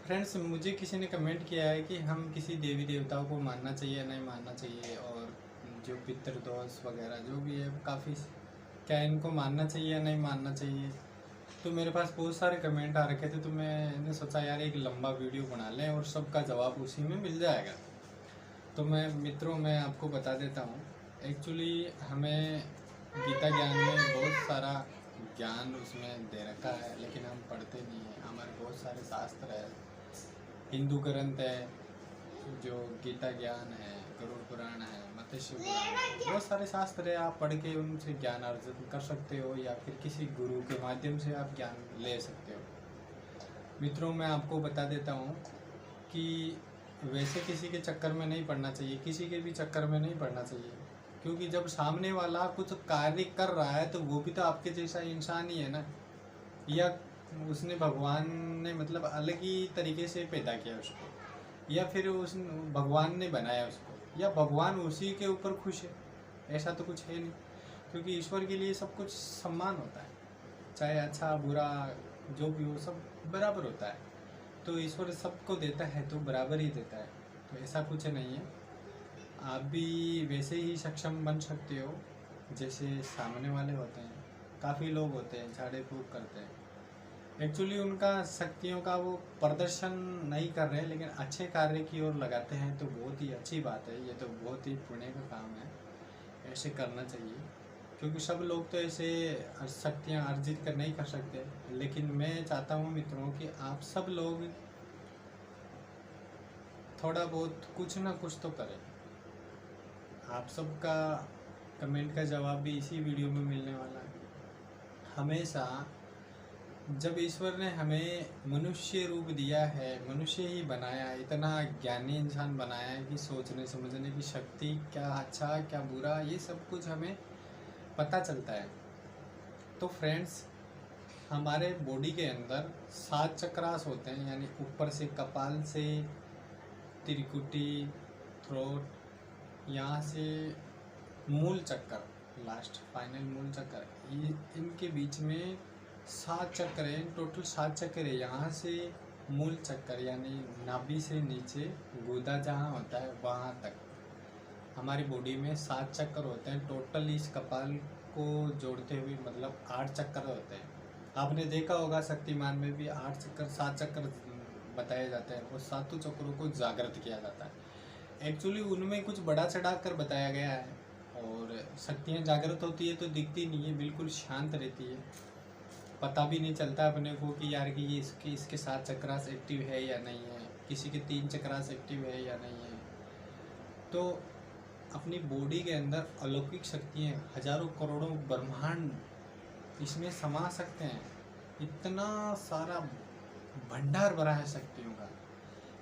Friends, मुझे किसी ने कमेंट किया है कि हम किसी देवी देवताओं को मानना चाहिए नहीं मानना चाहिए, और जो पितृदोष वगैरह जो भी है काफ़ी, क्या इनको मानना चाहिए या नहीं मानना चाहिए। तो मेरे पास बहुत सारे कमेंट आ रखे थे, तो मैंने सोचा यार एक लंबा वीडियो बना लें और सबका जवाब उसी में मिल जाएगा। तो मैं आपको बता देता हूँ। एक्चुअली हमें गीता ज्ञान में बहुत सारा ज्ञान उसमें दे रखा है, लेकिन हम पढ़ते नहीं हैं। हमारे बहुत सारे शास्त्र है, हिंदू ग्रंथ है, जो गीता ज्ञान है, गरुड़ पुराण है, मत्स्य पुराण है, बहुत सारे शास्त्र है। आप पढ़ के उनसे ज्ञान अर्जित कर सकते हो, या फिर किसी गुरु के माध्यम से आप ज्ञान ले सकते हो। मित्रों, मैं आपको बता देता हूँ कि वैसे किसी के चक्कर में नहीं पड़ना चाहिए, किसी के भी चक्कर में नहीं पड़ना चाहिए, क्योंकि जब सामने वाला कुछ कार्य कर रहा है तो वो भी तो आपके जैसा इंसान ही है ना। या उसने भगवान ने मतलब अलग ही तरीके से पैदा किया उसको, या फिर उस भगवान ने बनाया उसको, या भगवान उसी के ऊपर खुश है, ऐसा तो कुछ है नहीं। क्योंकि ईश्वर के लिए सब कुछ सम्मान होता है, चाहे अच्छा बुरा जो भी हो, सब बराबर होता है। तो ईश्वर सबको देता है तो बराबर ही देता है, तो ऐसा कुछ नहीं है। आप भी वैसे ही सक्षम बन सकते हो जैसे सामने वाले होते हैं। काफ़ी लोग होते हैं झाड़े फूँक करते हैं, एक्चुअली उनका शक्तियों का वो प्रदर्शन नहीं कर रहे, लेकिन अच्छे कार्य की ओर लगाते हैं, तो बहुत ही अच्छी बात है। ये तो बहुत ही पुण्य का काम है, ऐसे करना चाहिए। क्योंकि सब लोग तो ऐसे शक्तियाँ अर्जित कर नहीं कर सकते, लेकिन मैं चाहता हूँ मित्रों कि आप सब लोग थोड़ा बहुत कुछ ना कुछ तो करें। आप सबका कमेंट का जवाब भी इसी वीडियो में मिलने वाला है। हमेशा जब ईश्वर ने हमें मनुष्य रूप दिया है, मनुष्य ही बनाया, इतना ज्ञानी इंसान बनाया है कि सोचने समझने की शक्ति, क्या अच्छा क्या बुरा, ये सब कुछ हमें पता चलता है। तो फ्रेंड्स, हमारे बॉडी के अंदर 7 चक्रास होते हैं, यानी ऊपर से कपाल से त्रिकुटी, थ्रोट, यहाँ से मूल चक्कर, लास्ट फाइनल मूल चक्कर, ये इनके बीच में 7 चक्र हैं, टोटल 7 चक्र है। यहाँ से मूल चक्कर यानी नाभि से नीचे गुदा जहाँ होता है वहाँ तक हमारी बॉडी में 7 चक्कर होते हैं टोटल। इस कपाल को जोड़ते हुए मतलब 8 चक्कर होते हैं। आपने देखा होगा शक्तिमान में भी 8 चक्कर 7 चक्कर बताए जाते हैं, और सातों चक्रों को जागृत किया जाता है। एक्चुअली उनमें कुछ बड़ा चढ़ा कर बताया गया है, और शक्तियाँ जागृत होती है तो दिखती नहीं है, बिल्कुल शांत रहती है। पता भी नहीं चलता अपने को कि यार कि ये इसके 7 चक्रास एक्टिव है या नहीं है, किसी के 3 चक्रास एक्टिव है या नहीं है। तो अपनी बॉडी के अंदर अलौकिक शक्तियाँ, हजारों करोड़ों ब्रह्मांड इसमें समा सकते हैं। इतना सारा भंडार भरा है शक्तियों का।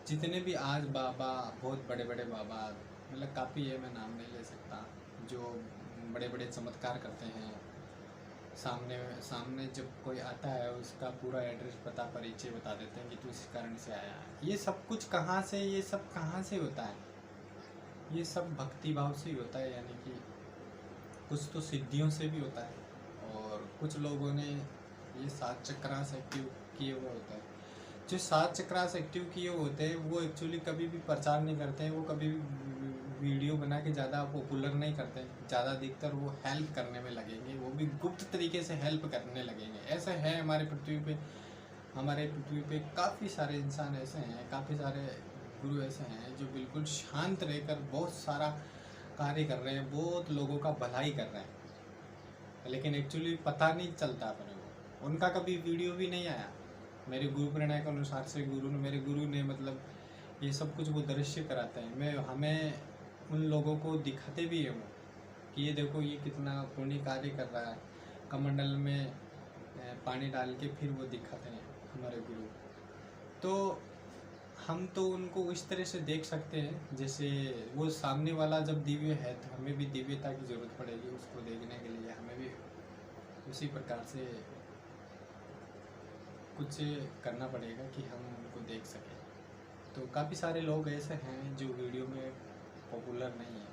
जितने भी आज बाबा, बहुत बड़े बड़े बाबा, मतलब काफ़ी है, मैं नाम नहीं ले सकता, जो बड़े बड़े चमत्कार करते हैं। सामने सामने जब कोई आता है उसका पूरा एड्रेस पता परिचय बता देते हैं कि तू इस कारण से आया है। ये सब कुछ कहाँ से, ये सब कहाँ से होता है? ये सब भक्ति भाव से ही होता है, यानी कि कुछ तो सिद्धियों से भी होता है, और कुछ लोगों ने ये 7 चक्रास एक्टिव किए हुए होता है। जो 7 चक्रास एक्टिव किए होते हैं वो एक्चुअली कभी भी प्रचार नहीं करते हैं, वो कभी भी वीडियो बना के ज़्यादा पॉपुलर नहीं करते हैं। ज़्यादा अधिकतर वो हेल्प करने में लगेंगे, वो भी गुप्त तरीके से हेल्प करने लगेंगे। ऐसा है हमारे पृथ्वी पे काफ़ी सारे इंसान ऐसे हैं, काफ़ी सारे गुरु ऐसे हैं जो बिल्कुल शांत रहकर बहुत सारा कार्य कर रहे हैं, बहुत लोगों का भलाई कर रहे हैं, लेकिन एक्चुअली पता नहीं चलता अपने को। उनका कभी वीडियो भी नहीं आया। मेरे गुरु प्रेरणा के अनुसार से मेरे गुरु ने मतलब ये सब कुछ वो दृश्य कराते हैं। मैं हमें उन लोगों को दिखाते भी हैं वो, कि ये देखो ये कितना पुण्य कार्य कर रहा है। कमंडल में पानी डाल के फिर वो दिखाते हैं हमारे गुरु। तो हम तो उनको इस तरह से देख सकते हैं जैसे वो सामने वाला जब दिव्य है तो हमें भी दिव्यता की ज़रूरत पड़ेगी उसको देखने के लिए। हमें भी उसी प्रकार से कुछ करना पड़ेगा कि हम उनको देख सकें। तो काफ़ी सारे लोग ऐसे हैं जो वीडियो में पॉपुलर नहीं है,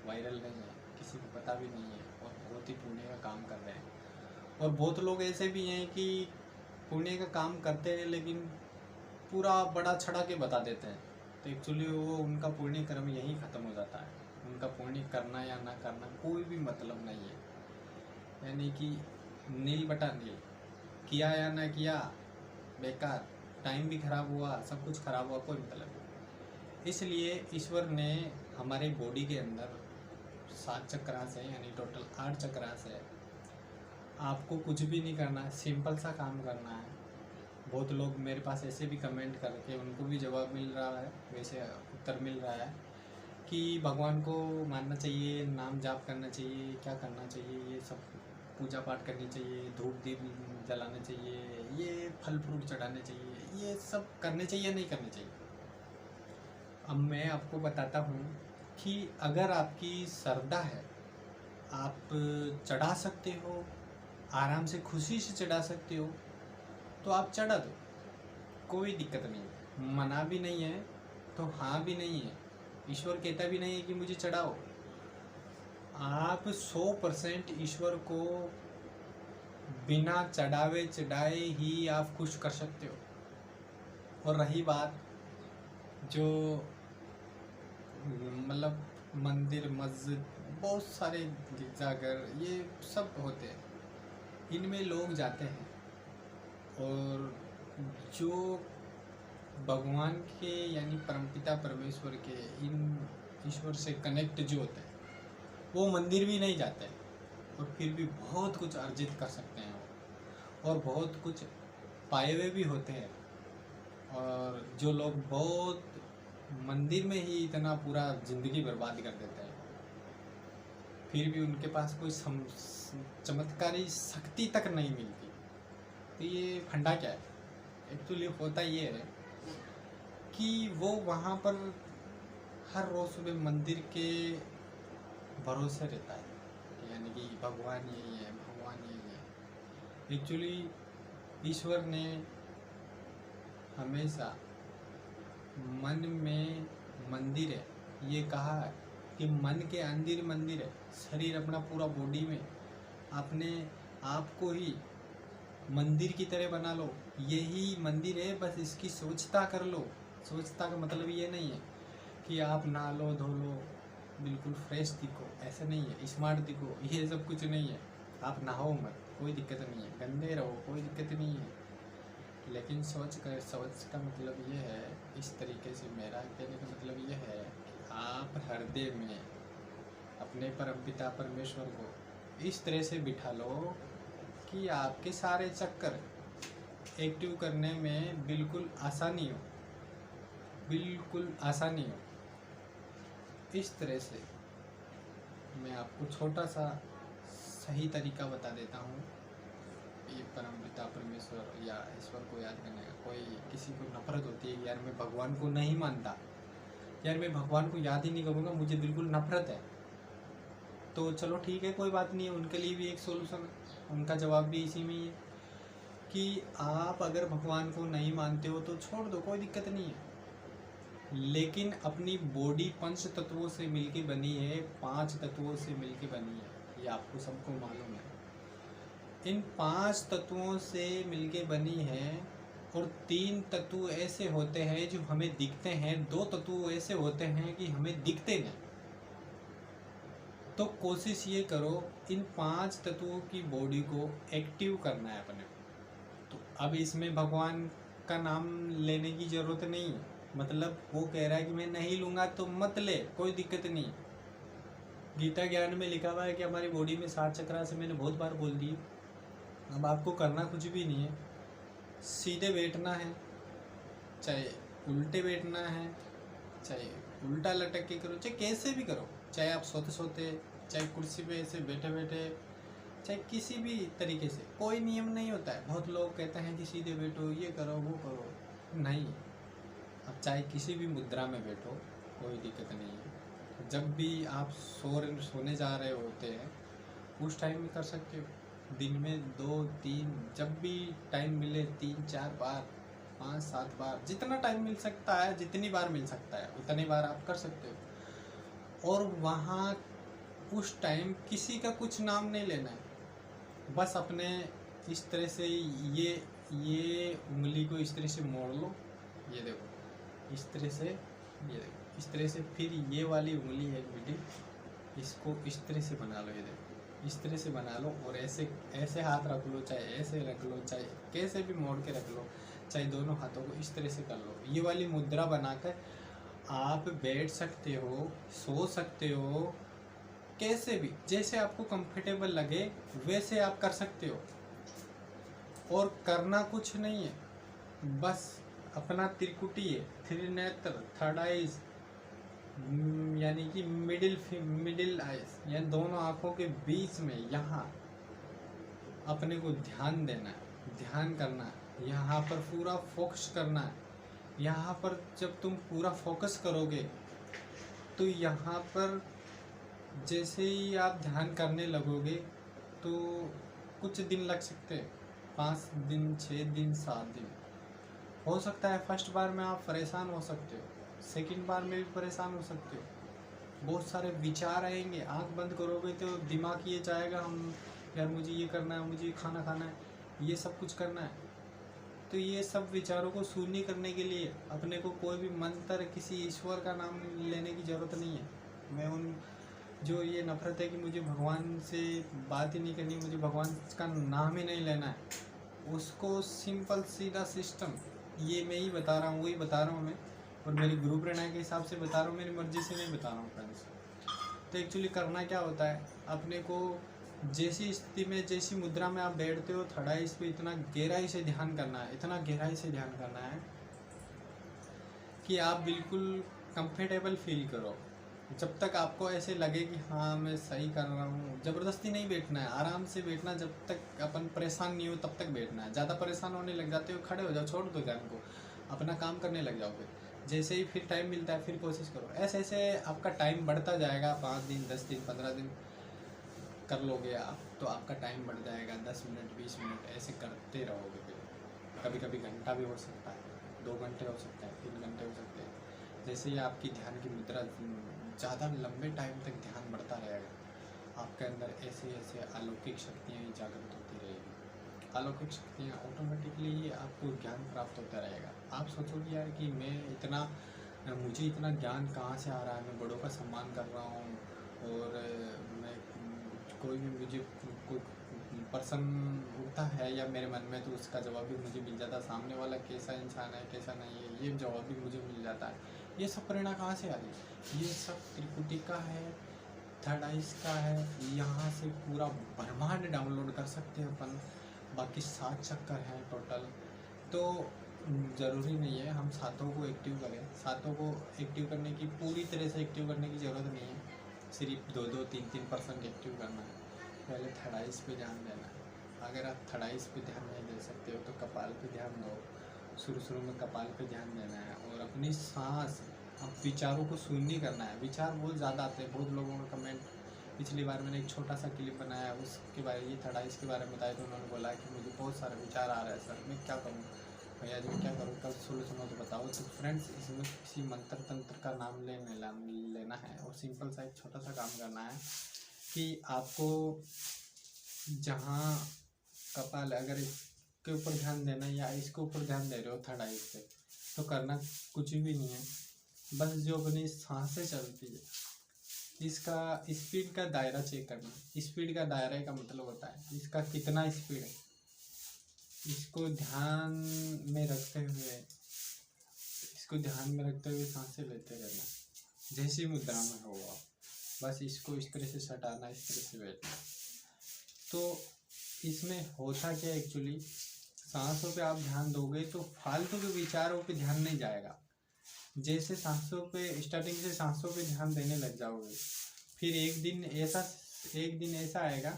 वायरल नहीं है, किसी को पता भी नहीं है, और बहुत ही पुण्य का काम कर रहे हैं। और बहुत लोग ऐसे भी हैं कि पुण्य का काम करते हैं लेकिन पूरा बड़ा छड़ा के बता देते हैं, तो एक्चुअली वो उनका पुण्य कर्म यहीं ख़त्म हो जाता है। उनका पुण्य करना या ना करना कोई भी मतलब नहीं है, यानी कि नील बटा नील, किया या ना किया बेकार, टाइम भी खराब हुआ, सब कुछ खराब हुआ, कोई मतलब नहीं। इसलिए ईश्वर ने हमारे बॉडी के अंदर 7 चक्रास है, यानी टोटल 8 चक्रास है। आपको कुछ भी नहीं करना है, सिंपल सा काम करना है। बहुत लोग मेरे पास ऐसे भी कमेंट करके उनको भी जवाब मिल रहा है, वैसे उत्तर मिल रहा है कि भगवान को मानना चाहिए, नाम जाप करना चाहिए, क्या करना चाहिए, ये सब पूजा पाठ करनी चाहिए, धूप दीप जलाने चाहिए, ये फल फ्रूट चढ़ाने चाहिए, ये सब करने चाहिए, नहीं करने चाहिए। अब मैं आपको बताता हूँ कि अगर आपकी श्रद्धा है, आप चढ़ा सकते हो, आराम से खुशी से चढ़ा सकते हो, तो आप चढ़ा दो, कोई दिक्कत नहीं है। मना भी नहीं है तो हाँ भी नहीं है, ईश्वर कहता भी नहीं है कि मुझे चढ़ाओ। आप 100% ईश्वर को बिना चढ़ावे चढ़ाए ही आप खुश कर सकते हो। और रही बात जो मतलब मंदिर मस्जिद, बहुत सारे गिरजाघर, ये सब होते हैं, इनमें लोग जाते हैं और जो भगवान के यानी परमपिता परमेश्वर के, इन ईश्वर से कनेक्ट जो होते हैं, वो मंदिर भी नहीं जाते और फिर भी बहुत कुछ अर्जित कर सकते हैं और बहुत कुछ पाए हुए भी होते हैं। और जो लोग बहुत मंदिर में ही इतना पूरा ज़िंदगी बर्बाद कर देते हैं, फिर भी उनके पास कोई चमत्कारी शक्ति तक नहीं मिलती, तो ये फंडा क्या है? एक्चुअली होता ये है कि वो वहाँ पर हर रोज़ सुबह मंदिर के भरोसे रहता है, यानी कि भगवान यही है, भगवान यही है। एक्चुअली ईश्वर ने हमेशा मन में मंदिर है ये कहा है कि मन के अंदर मंदिर है। शरीर अपना पूरा बॉडी में अपने आप को ही मंदिर की तरह बना लो, यही मंदिर है, बस इसकी स्वच्छता कर लो। स्वच्छता का मतलब ये नहीं है कि आप नहा लो धो लो बिल्कुल फ्रेश दिखो, ऐसा नहीं है, स्मार्ट दिखो, ये सब कुछ नहीं है। आप नहाओ मत, कोई दिक्कत नहीं है, गंदे रहो, कोई दिक्कत नहीं है, लेकिन स्वच्छ का मतलब ये है, इस तरीके से मेरा कहने का मतलब ये है कि आप हृदय में अपने परमपिता परमेश्वर को इस तरह से बिठा लो कि आपके सारे चक्कर एक्टिव करने में बिल्कुल आसानी हो, बिल्कुल आसानी हो। इस तरह से मैं आपको छोटा सा सही तरीका बता देता हूँ। ये परमपिता परमेश्वर या ईश्वर को याद करने का, कोई किसी को नफरत होती है, यार मैं भगवान को नहीं मानता, यार मैं भगवान को याद ही नहीं करूँगा, मुझे बिल्कुल नफरत है, तो चलो ठीक है, कोई बात नहीं है, उनके लिए भी एक सोल्यूशन है। उनका जवाब भी इसी में ही है कि आप अगर भगवान को नहीं मानते हो तो छोड़ दो, कोई दिक्कत नहीं है, लेकिन अपनी बॉडी 5 तत्वों से मिलके बनी है, 5 तत्वों से मिलके बनी है, ये आपको सबको मालूम है। इन 5 तत्वों से मिलके बनी है और 3 तत्व ऐसे होते हैं जो हमें दिखते हैं, 2 तत्व ऐसे होते हैं कि हमें दिखते नहीं। तो कोशिश ये करो इन 5 तत्वों की बॉडी को एक्टिव करना है अपने। तो अब इसमें भगवान का नाम लेने की ज़रूरत नहीं है, मतलब वो कह रहा है कि मैं नहीं लूँगा तो मत ले, कोई दिक्कत नहीं। गीता ज्ञान में लिखा हुआ है कि हमारी बॉडी में 7 चक्र से, मैंने बहुत बार बोल दी। अब आपको करना कुछ भी नहीं है, सीधे बैठना है, चाहे उल्टे बैठना है, चाहे उल्टा लटक के करो, चाहे कैसे भी करो, चाहे आप सोते सोते, चाहे कुर्सी पे ऐसे बैठे बैठे, चाहे किसी भी तरीके से, कोई नियम नहीं होता है। बहुत लोग कहते हैं कि सीधे बैठो, ये करो वो करो, नहीं। अब चाहे किसी भी मुद्रा में बैठो, कोई दिक्कत नहीं है। जब भी आप सोने जा रहे होते हैं उस टाइम में कर सकते हो, दिन में 2-3 जब भी टाइम मिले, 3-4 बार, 5-7 बार, जितना टाइम मिल सकता है, जितनी बार मिल सकता है उतनी बार आप कर सकते हो। और वहाँ उस टाइम किसी का कुछ नाम नहीं लेना है, बस अपने इस तरह से ये उंगली को इस तरह से मोड़ लो ये देखो इस तरह से, ये देखो इस तरह से। फिर ये वाली उंगली है बेटी, इसको इस तरह से बना लो, ये देखो इस तरह से बना लो। और ऐसे ऐसे हाथ रख लो, चाहे ऐसे रख लो, चाहे कैसे भी मोड़ के रख लो, चाहे दोनों हाथों को इस तरह से कर लो। ये वाली मुद्रा बनाकर आप बैठ सकते हो, सो सकते हो, कैसे भी जैसे आपको कंफर्टेबल लगे वैसे आप कर सकते हो। और करना कुछ नहीं है, बस अपना त्रिकुटी है, त्रिनेत्र, थर्ड आइज, यानी कि मिडिल आइज, यानी दोनों आंखों के बीच में यहाँ अपने को ध्यान देना है, ध्यान करना है, यहाँ पर पूरा फोकस करना है। यहाँ पर जब तुम पूरा फोकस करोगे तो यहाँ पर जैसे ही आप ध्यान करने लगोगे तो कुछ दिन लग सकते हैं, 5 दिन, 6 दिन, 7 दिन हो सकता है। फर्स्ट बार में आप परेशान हो सकते हो, सेकंड बार में भी परेशान हो सकते हो। बहुत सारे विचार आएंगे, आंख बंद करोगे तो दिमाग ये चाहेगा हम यार मुझे ये करना है, मुझे खाना खाना है, ये सब कुछ करना है। तो ये सब विचारों को शून्य करने के लिए अपने को कोई भी मंत्र, किसी ईश्वर का नाम लेने की ज़रूरत नहीं है। मैं उन जो ये नफरत है कि मुझे भगवान से बात ही नहीं करनी, मुझे भगवान का नाम ही नहीं लेना है, उसको सिंपल सीधा सिस्टम ये मैं ही बता रहा हूँ, वही बता रहा हूँ मैं। और मेरी गुरु प्रेरणा के हिसाब से बता रहा हूँ, मेरी मर्जी से नहीं बता रहा हूँ फ्रेंड्स। तो एक्चुअली करना क्या होता है, अपने को जैसी स्थिति में, जैसी मुद्रा में आप बैठते हो, थर्ड आइज पे इतना गहराई से ध्यान करना है, इतना गहराई से ध्यान करना है कि आप बिल्कुल कंफर्टेबल फील करो। जब तक आपको ऐसे लगे कि हाँ मैं सही कर रहा हूँ, ज़बरदस्ती नहीं बैठना है, आराम से बैठना। जब तक अपन परेशान नहीं हो तब तक बैठना है। ज़्यादा परेशान होने लग जाते हो, खड़े हो जाओ, छोड़ दो ध्यान को, अपना काम करने लग जाओ। फिर जैसे ही फिर टाइम मिलता है फिर कोशिश करो। ऐसे ऐसे आपका टाइम बढ़ता जाएगा, 5 दिन, 10 दिन, 15 दिन कर लोगे आप तो आपका टाइम बढ़ जाएगा, 10 मिनट, 20 मिनट ऐसे करते रहोगे। फिर कभी कभी घंटा भी हो सकता है, 2 घंटे हो सकते हैं, 3 घंटे हो सकते हैं। जैसे ही आपकी ध्यान की मुद्रा ज़्यादा लंबे टाइम तक ध्यान बढ़ता रहेगा, आपके अंदर ऐसे ऐसे अलौकिक शक्तियाँ जागृत होती रहेगी। अलौकिक शक्तियाँ ऑटोमेटिकली आपको ज्ञान प्राप्त होता रहेगा। आप सोचोगे यार कि मैं इतना, मुझे इतना ज्ञान कहाँ से आ रहा है, मैं बड़ों का सम्मान कर रहा हूँ और मैं कोई भी मुझे कोई पर्सन उठता है या मेरे मन में तो उसका जवाब भी मुझे मिल जाता है, सामने वाला कैसा इंसान है कैसा नहीं है ये जवाब भी मुझे मिल जाता है। ये सब प्रेरणा कहाँ से आ रही? ये सब त्रिकुटी का है, थर्ड आइज का है। यहाँ से पूरा ब्रह्मांड डाउनलोड कर सकते हैं अपन। बाकी 7 चक्कर हैं टोटल, तो ज़रूरी नहीं है हम सातों को एक्टिव करें। सातों को एक्टिव करने की, पूरी तरह से एक्टिव करने की ज़रूरत नहीं है, सिर्फ 2-2, 3-3% एक्टिव करना है। पहले थर्ड आइज पे ध्यान देना है। अगर आप थर्ड आइज पे ध्यान नहीं दे सकते हो तो कपाल पे ध्यान दो। शुरू में कपाल पे ध्यान देना है और अपनी सांस, अब विचारों को शून्य करना है। विचार बहुत ज़्यादा आते हैं, बहुत लोगों का कमेंट, पिछली बार मैंने एक छोटा सा क्लिप बनाया उसके बारे, ये थर्ड आइज के बारे में बताया तो उन्होंने बोला कि मुझे बहुत सारे विचार आ रहे हैं सर, मैं क्या करूँ भैया जी, मैं क्या करूँ, कल सोल्यूशन हो तो बताओ। तो फ्रेंड्स इसमें किसी मंत्र तंत्र का नाम लेना है और सिंपल सा एक छोटा सा काम करना है कि आपको जहाँ कपाल, अगर इसके ऊपर ध्यान देना या इसके ऊपर ध्यान दे रहे हो थर्ड आइज पे, तो करना कुछ भी नहीं है, बस जो अपनी सांसें चलती है इसका स्पीड का दायरा चेक करना। स्पीड का दायरा का मतलब होता है इसका कितना स्पीड है, इसको ध्यान में रखते हुए, सांसें लेते रहना। जैसी मुद्रा में हो आप, बस इसको इस तरह से सटाना, इस तरह से बैठना। तो इसमें होता क्या एक्चुअली, सांसों पे आप ध्यान दोगे तो फालतू के विचारों पे ध्यान नहीं जाएगा। जैसे सांसों पे, स्टार्टिंग से सांसों पे ध्यान देने लग जाओगे, फिर एक दिन ऐसा आएगा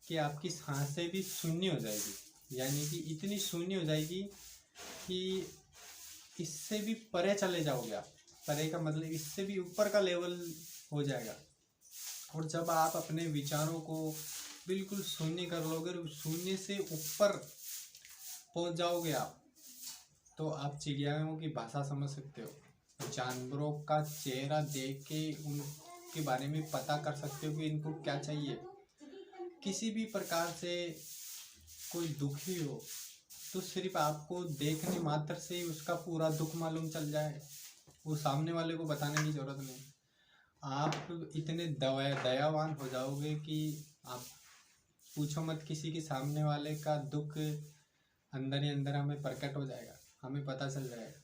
कि आपकी सांसें भी शून्य हो जाएगी, यानी कि इतनी शून्य हो जाएगी कि इससे भी परे चले जाओगे आप। परे का मतलब इससे भी ऊपर का लेवल हो जाएगा। और जब आप अपने विचारों को बिल्कुल शून्य कर लोगे, शून्य से ऊपर पहुंच जाओगे आप, तो आप चिड़ियाओं की भाषा समझ सकते हो, जानवरों का चेहरा देख के उनके बारे में पता कर सकते हो कि इनको क्या चाहिए। किसी भी प्रकार से कोई दुखी हो, तो सिर्फ आपको देखने मात्र से ही उसका पूरा दुख मालूम चल जाए, वो सामने वाले को बताने की ज़रूरत नहीं। आप इतने दयावान हो जाओगे कि आप पूछो मत, किसी के सामने वाले का दुख अंदर ही अंदर हमें प्रकट हो जाएगा, हमें पता चल जाएगा।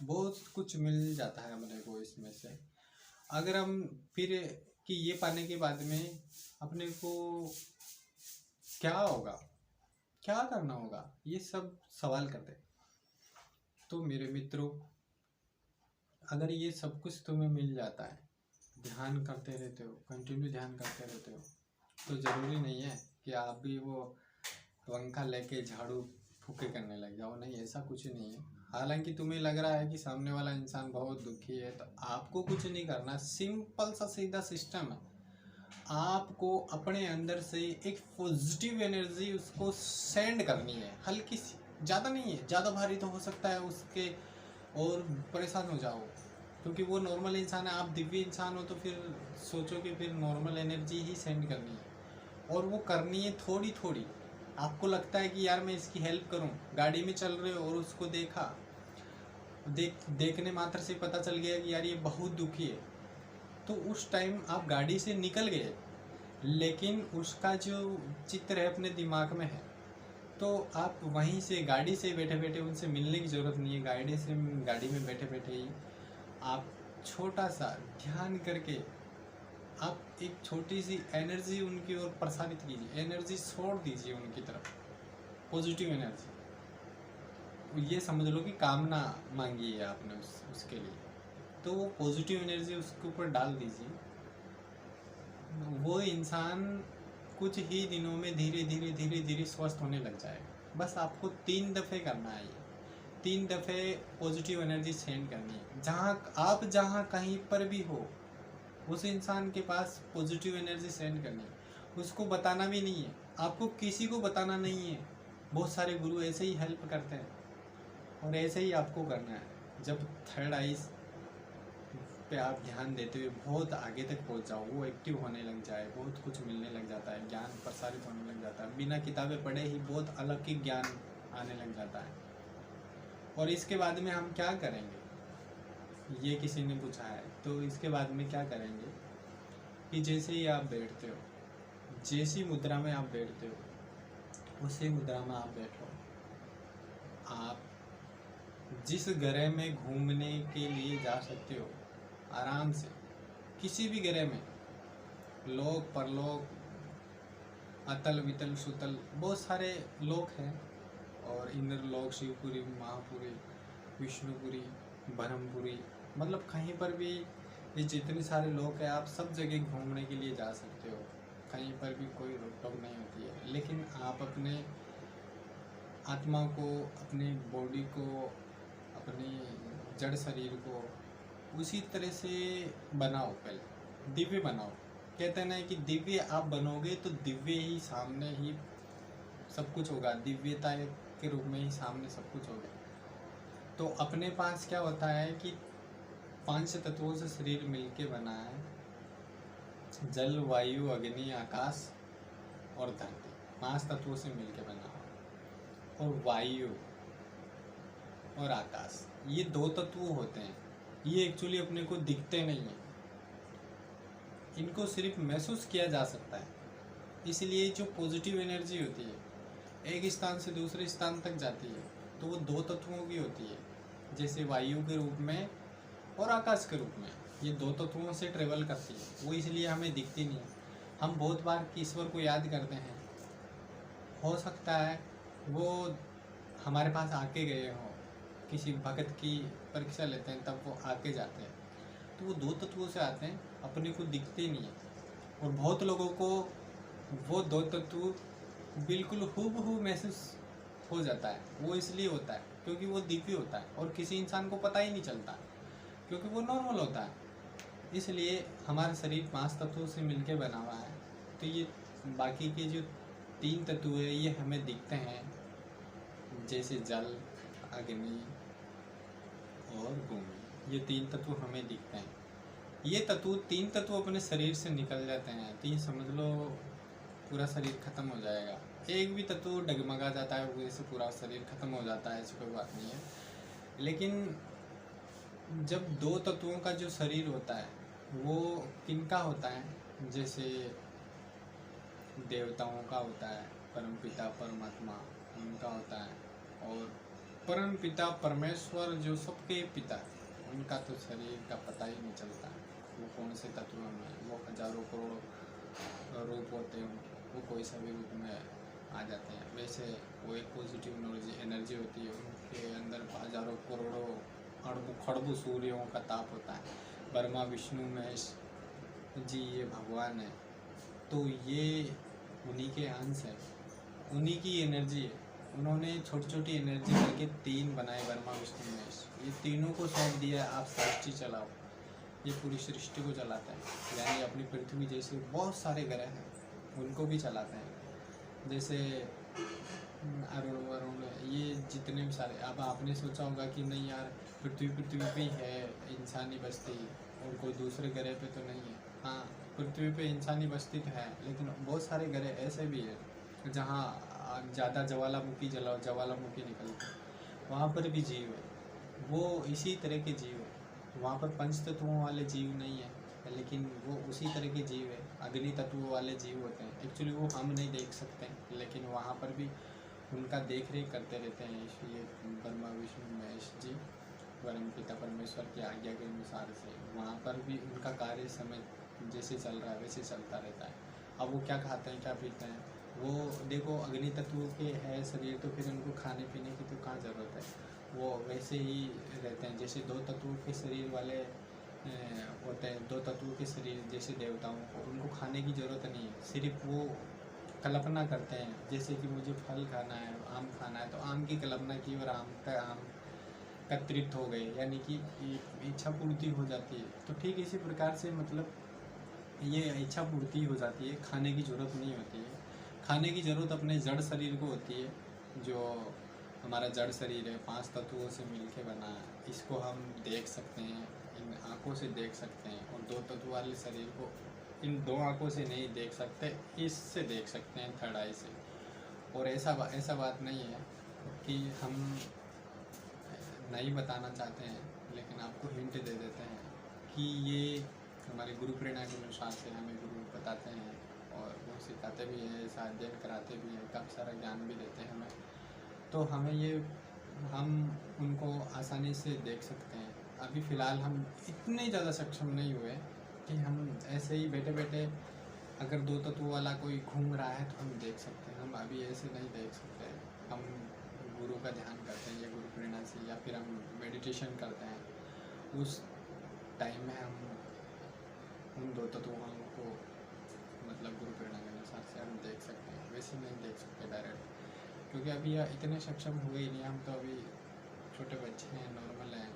बहुत कुछ मिल जाता है अपने को इसमें से। अगर हम फिर कि ये पाने के बाद में अपने को क्या होगा, क्या करना होगा, ये सब सवाल करते। तो मेरे मित्रों, अगर ये सब कुछ तुम्हें मिल जाता है, ध्यान करते रहते हो, कंटिन्यू ध्यान करते रहते हो, तो ज़रूरी नहीं है कि आप भी वो पंखा लेके झाड़ू फूके करने लग जाओ। नहीं, ऐसा कुछ नहीं है। हालांकि तुम्हें लग रहा है कि सामने वाला इंसान बहुत दुखी है, तो आपको कुछ नहीं करना। सिंपल सा सीधा सिस्टम है। आपको अपने अंदर से एक पॉजिटिव एनर्जी उसको सेंड करनी है, हल्की सी, ज़्यादा नहीं है। ज़्यादा भारी तो हो सकता है उसके और परेशान हो जाओ, क्योंकि वो नॉर्मल इंसान है, आप दिव्य इंसान हो, तो फिर सोचो कि फिर नॉर्मल एनर्जी ही सेंड करनी है। और वो करनी है थोड़ी थोड़ी। आपको लगता है कि यार मैं इसकी हेल्प करूं, गाड़ी में चल रहे हो और उसको देखने मात्र से पता चल गया कि यार ये बहुत दुखी है, तो उस टाइम आप गाड़ी से निकल गए, लेकिन उसका जो चित्र है अपने दिमाग में है, तो आप वहीं से गाड़ी से बैठे बैठे उनसे मिलने की ज़रूरत नहीं है। गाड़ी में बैठे बैठे ही आप छोटा सा ध्यान करके आप एक छोटी सी एनर्जी उनकी ओर प्रसारित कीजिए, एनर्जी छोड़ दीजिए उनकी तरफ, पॉजिटिव एनर्जी। ये समझ लो कि कामना मांगी है आपने उसके लिए, तो वो पॉजिटिव एनर्जी उसके ऊपर डाल दीजिए। वो इंसान कुछ ही दिनों में धीरे धीरे स्वस्थ होने लग जाएगा। बस आपको 3 दफ़े करना है ये, 3 दफ़े पॉजिटिव एनर्जी सेंड करनी है। जहाँ कहीं पर भी हो, उस इंसान के पास पॉजिटिव एनर्जी सेंड करनी है। उसको बताना भी नहीं है, आपको किसी को बताना नहीं है। बहुत सारे गुरु ऐसे ही हेल्प करते हैं, और ऐसे ही आपको करना है। जब थर्ड आइज पे आप ध्यान देते हुए बहुत आगे तक पहुंच जाओ, वो एक्टिव होने लग जाए, बहुत कुछ मिलने लग जाता है, ज्ञान प्रसारित होने लग जाता है, बिना किताबें पढ़े ही बहुत अलग ही ज्ञान आने लग जाता है। और इसके बाद में हम क्या करेंगे, ये किसी ने पूछा है, तो इसके बाद में क्या करेंगे कि जैसे ही आप बैठते हो, जैसी मुद्रा में आप बैठते हो, उसी मुद्रा में आप बैठो। आप जिस ग्रह में घूमने के लिए जा सकते हो, आराम से किसी भी ग्रह में, लोक परलोक, अतल वितल सुतल, बहुत सारे लोक हैं, और इंद्र लोक, शिवपुरी, महापुरी, विष्णुपुरी, ब्रह्मपुरी, मतलब कहीं पर भी ये जितने सारे लोक हैं, आप सब जगह घूमने के लिए जा सकते हो। कहीं पर भी कोई रोक टोक नहीं होती है। लेकिन आप अपने आत्मा को, अपनी बॉडी को, अपने जड़ शरीर को उसी तरह से बनाओ, पहले दिव्य बनाओ। कहते हैं ना कि दिव्य आप बनोगे तो दिव्य ही सामने ही सब कुछ होगा, दिव्यता के रूप में ही सामने सब कुछ होगा। तो अपने पास क्या होता है कि 5 तत्वों से शरीर मिलके बना है, जल, वायु, अग्नि, आकाश और धरती। 5 तत्वों से मिलके बना है। और वायु और आकाश, ये 2 तत्व होते हैं। ये एक्चुअली अपने को दिखते नहीं हैं, इनको सिर्फ महसूस किया जा सकता है। इसलिए जो पॉजिटिव एनर्जी होती है, एक स्थान से दूसरे स्थान तक जाती है, तो वो 2 तत्वों की होती है, जैसे वायु के रूप में और आकाश के रूप में। ये 2 तत्वों से ट्रेवल करती है, वो इसलिए हमें दिखती नहीं है। हम बहुत बार ईश्वर को याद करते हैं, हो सकता है वो हमारे पास आके गए हों, किसी भगत की परीक्षा लेते हैं तब वो आके जाते हैं, तो वो 2 तत्वों से आते हैं, अपने को दिखते नहीं है। और बहुत लोगों को वो 2 तत्व बिल्कुल हूबहू महसूस हो जाता है। वो इसलिए होता है क्योंकि वो दिव्य होता है, और किसी इंसान को पता ही नहीं चलता क्योंकि वो नॉर्मल होता है। इसलिए हमारा शरीर 5 तत्वों से मिलके बना हुआ है। तो ये बाकी के जो 3 तत्व है, ये हमें दिखते हैं, जैसे जल, अग्नि और भूमि। ये 3 तत्व हमें दिखते हैं। ये 3 तत्व अपने शरीर से निकल जाते हैं, तो ये समझ लो पूरा शरीर खत्म हो जाएगा। एक भी तत्व डगमगा जाता है वजह से पूरा शरीर खत्म हो जाता है, ऐसी कोई बात नहीं है। लेकिन जब दो तत्वों का जो शरीर होता है वो किनका होता है, जैसे देवताओं का होता है, परमपिता परमात्मा उनका होता है, और परमपिता परमेश्वर जो सबके पिता है उनका तो शरीर का पता ही नहीं चलता है वो कौन से तत्व में, वो हजारों करोड़ रूप होते हैं उनके, वो कोई सा भी रूप में आ जाते हैं। वैसे वो एक पॉजिटिव एनर्जी होती है, उनके अंदर हजारों करोड़ों अरबों खरबों सूर्यों का ताप होता है। ब्रह्मा विष्णु महेश जी ये भगवान है, तो ये उन्हीं के अंश है, उन्हीं की एनर्जी है। उन्होंने छोटी छोटी एनर्जी करके तीन बनाए, ब्रह्मा विष्णु महेश, ये तीनों को सौंप दिया आप सृष्टि चलाओ। ये पूरी सृष्टि को चलाते हैं, यानी अपनी पृथ्वी जैसे बहुत सारे ग्रह हैं उनको भी चलाते हैं, जैसे अरुण वरुण ये जितने भी सारे। अब आपने सोचा होगा कि नहीं यार पृथ्वी पे है इंसानी बस्ती और कोई दूसरे ग्रह पे तो नहीं है। हाँ, पृथ्वी पे इंसानी बस्ती तो है, लेकिन बहुत सारे ग्रह ऐसे भी है जहाँ ज़्यादा ज्वालामुखी निकलती है, वहाँ पर भी जीव है, वो इसी तरह के जीव है। वहाँ पर पंच तत्वों वाले जीव नहीं है, लेकिन वो उसी तरह के जीव है, अग्नि तत्व वाले जीव होते हैं। एक्चुअली वो हम नहीं देख सकते, लेकिन वहाँ पर भी उनका देख रेख करते रहते हैं। इसलिए ब्रह्मा विष्णु महेश जी परमपिता परमेश्वर की आज्ञा के अनुसार से वहाँ पर भी उनका कार्य समय जैसे चल रहा है वैसे चलता रहता है। अब वो क्या खाते हैं क्या पीते हैं, वो देखो अग्नि तत्व के है शरीर, तो फिर उनको खाने पीने की तो कहाँ ज़रूरत है, वो वैसे ही रहते हैं। जैसे दो तत्वों के शरीर वाले होते हैं, दो तत्वों के शरीर जैसे देवताओं को, उनको खाने की ज़रूरत नहीं है, सिर्फ वो कल्पना करते हैं। जैसे कि मुझे फल खाना है, आम खाना है, तो आम की कल्पना की और आम का तृप्त हो गए, यानी कि इच्छा पूर्ति हो जाती है। तो ठीक इसी प्रकार से मतलब ये इच्छा पूर्ति हो जाती है, खाने की ज़रूरत नहीं होती है। खाने की ज़रूरत अपने जड़ शरीर को होती है, जो हमारा जड़ शरीर है 5 तत्वों से मिलके बना है। इसको हम देख सकते हैं, इन आँखों से देख सकते हैं, और 2 तत्व वाले शरीर को इन 2 आँखों से नहीं देख सकते, इससे देख सकते हैं, थर्ड आई से। और ऐसा बात नहीं है कि हम नहीं बताना चाहते हैं, लेकिन आपको हिंट दे देते हैं कि ये हमारे गुरु प्रेरणा के अनुसार से हमें गुरु बताते हैं, और वो सिखाते भी हैं, ऐसा अध्ययन कराते भी हैं, काफ़ी सारा ज्ञान भी देते हैं हमें। तो हमें ये हम उनको आसानी से देख सकते हैं। अभी फ़िलहाल हम इतने ज़्यादा सक्षम नहीं हुए कि हम ऐसे ही बैठे बैठे अगर 2 तत्व वाला कोई घूम रहा है तो हम देख सकते हैं। हम अभी ऐसे नहीं देख सकते, हम गुरु का ध्यान करते हैं या गुरु प्रेरणा से, या फिर हम मेडिटेशन करते हैं, उस टाइम में हम उन 2 तत्वों को मतलब गुरु प्रेरणा के अनुसार से हम देख सकते हैं, वैसे नहीं देख सकते डायरेक्ट, क्योंकि अभी इतने सक्षम हुए ही नहीं। हम तो अभी छोटे बच्चे हैं, नॉर्मल हैं,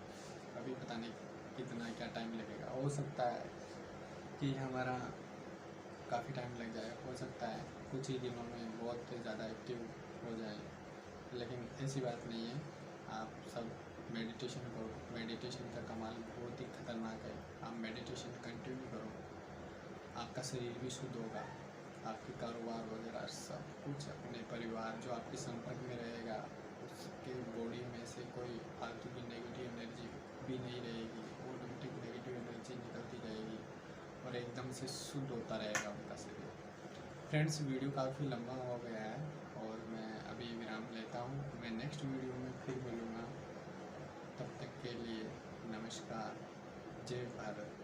अभी पता नहीं कितना क्या टाइम लगेगा। हो सकता है कि हमारा काफ़ी टाइम लग जाए, हो सकता है कुछ ही दिनों में बहुत ज़्यादा एक्टिव हो जाए, लेकिन ऐसी बात नहीं है। आप सब मेडिटेशन करो, मेडिटेशन का कमाल बहुत ही खतरनाक है। आप मेडिटेशन कंटिन्यू करो, आपका शरीर भी शुद्ध होगा, आपके कारोबार वगैरह सब कुछ, अपने परिवार जो आपके संपर्क में रहेगा उसके बॉडी में से कोई फालतू की नेगेटिव एनर्जी भी नहीं रहेगी, ऑटोमेटिक नेगेटिव एनर्जी निकलती जाएगी और एकदम से शुद्ध होता रहेगा उनका शरीर। फ्रेंड्स, वीडियो काफ़ी लंबा हो गया है और मैं अभी विराम लेता हूँ। मैं नेक्स्ट वीडियो में फिर मिलूँगा, तब तक के लिए नमस्कार, जय भारत।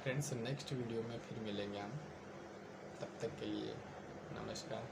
फ्रेंड्स, नेक्स्ट वीडियो में फिर मिलेंगे हम, तब तक के लिए नमस्कार।